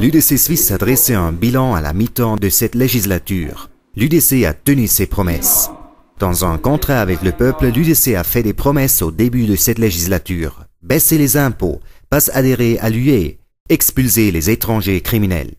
L'UDC suisse a dressé un bilan à la mi-temps de cette législature. L'UDC a tenu ses promesses. Dans un contrat avec le peuple, l'UDC a fait des promesses au début de cette législature. Baisser les impôts, pas adhérer à l'UE, expulser les étrangers criminels.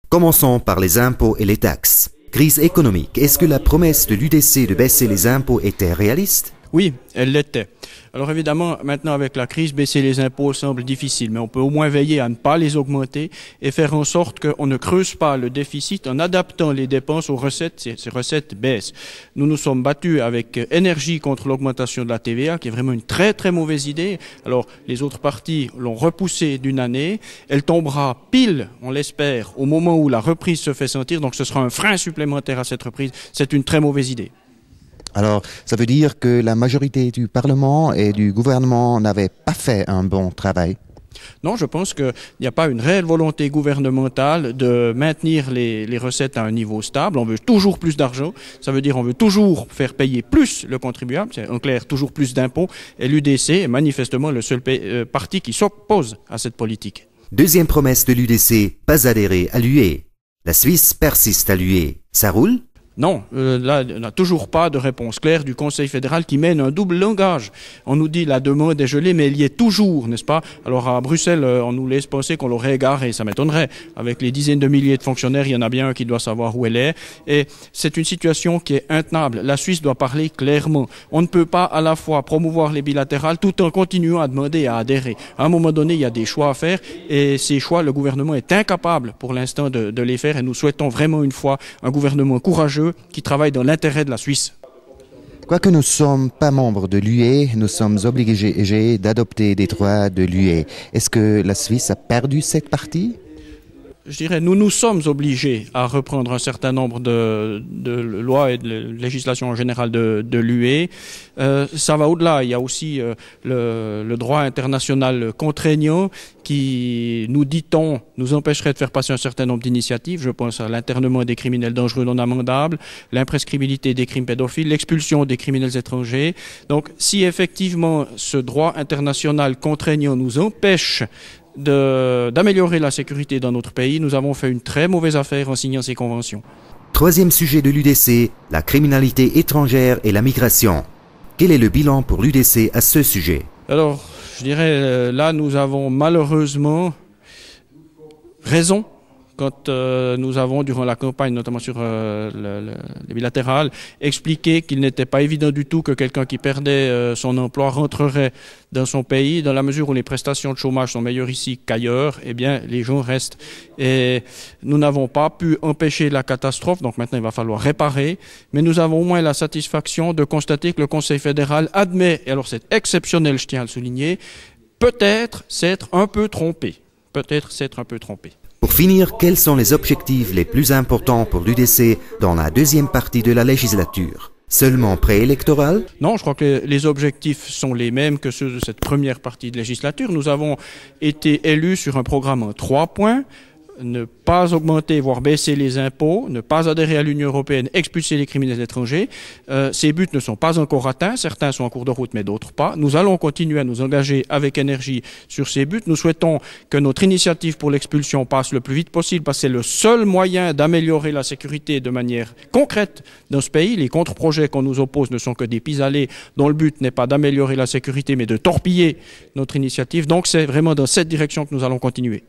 Commençons par les impôts et les taxes. Crise économique, est-ce que la promesse de l'UDC de baisser les impôts était réaliste? Oui, elle l'était. Alors évidemment, maintenant avec la crise, baisser les impôts semble difficile, mais on peut au moins veiller à ne pas les augmenter et faire en sorte qu'on ne creuse pas le déficit en adaptant les dépenses aux recettes. Ces recettes baissent. Nous nous sommes battus avec énergie contre l'augmentation de la TVA, qui est vraiment une très très mauvaise idée. Alors les autres partis l'ont repoussée d'une année. Elle tombera pile, on l'espère, au moment où la reprise se fait sentir. Donc ce sera un frein supplémentaire à cette reprise. C'est une très mauvaise idée. Alors, ça veut dire que la majorité du Parlement et du gouvernement n'avaient pas fait un bon travail? Non, je pense qu'il n'y a pas une réelle volonté gouvernementale de maintenir les recettes à un niveau stable. On veut toujours plus d'argent. Ça veut dire on veut toujours faire payer plus le contribuable. C'est en clair toujours plus d'impôts. Et l'UDC est manifestement le seul parti qui s'oppose à cette politique. Deuxième promesse de l'UDC, pas adhérer à l'UE. La Suisse persiste à l'UE. Ça roule? Non, là, on n'a toujours pas de réponse claire du Conseil fédéral qui mène un double langage. On nous dit la demande est gelée, mais elle y est toujours, n'est-ce pas? Alors à Bruxelles, on nous laisse penser qu'on l'aurait égarée, ça m'étonnerait. Avec les dizaines de milliers de fonctionnaires, il y en a bien un qui doit savoir où elle est. Et c'est une situation qui est intenable. La Suisse doit parler clairement. On ne peut pas à la fois promouvoir les bilatérales tout en continuant à demander à adhérer. À un moment donné, il y a des choix à faire et ces choix, le gouvernement est incapable pour l'instant de les faire et nous souhaitons vraiment une fois un gouvernement courageux qui travaille dans l'intérêt de la Suisse. Quoique nous ne sommes pas membres de l'UE, nous sommes obligés d'adopter des droits de l'UE. Est-ce que la Suisse a perdu cette partie? Je dirais, nous sommes obligés à reprendre un certain nombre de lois et de législations en général de l'UE. Ça va au-delà. Il y a aussi le droit international contraignant qui, nous dit-on, nous empêcherait de faire passer un certain nombre d'initiatives. Je pense à l'internement des criminels dangereux non amendables, l'imprescriptibilité des crimes pédophiles, l'expulsion des criminels étrangers. Donc, si effectivement ce droit international contraignant nous empêche d'améliorer la sécurité dans notre pays, nous avons fait une très mauvaise affaire en signant ces conventions. Troisième sujet de l'UDC, la criminalité étrangère et la migration. Quel est le bilan pour l'UDC à ce sujet? Alors, je dirais, là, nous avons malheureusement raison quand nous avons, durant la campagne, notamment sur les bilatérales, expliqué qu'il n'était pas évident du tout que quelqu'un qui perdait son emploi rentrerait dans son pays. Dans la mesure où les prestations de chômage sont meilleures ici qu'ailleurs, eh bien, les gens restent. Et nous n'avons pas pu empêcher la catastrophe, donc maintenant il va falloir réparer. Mais nous avons au moins la satisfaction de constater que le Conseil fédéral admet, et alors c'est exceptionnel, je tiens à le souligner, peut-être s'être un peu trompé. Peut-être s'être un peu trompé. Pour finir, quels sont les objectifs les plus importants pour l'UDC dans la deuxième partie de la législature? Seulement préélectoral? Non, je crois que les objectifs sont les mêmes que ceux de cette première partie de législature. Nous avons été élus sur un programme en 3 points. Ne pas augmenter, voire baisser les impôts, ne pas adhérer à l'Union européenne, expulser les criminels étrangers. Ces buts ne sont pas encore atteints, certains sont en cours de route, mais d'autres pas. Nous allons continuer à nous engager avec énergie sur ces buts. Nous souhaitons que notre initiative pour l'expulsion passe le plus vite possible, parce que c'est le seul moyen d'améliorer la sécurité de manière concrète dans ce pays. Les contre-projets qu'on nous oppose ne sont que des pis-aller dont le but n'est pas d'améliorer la sécurité, mais de torpiller notre initiative. Donc c'est vraiment dans cette direction que nous allons continuer.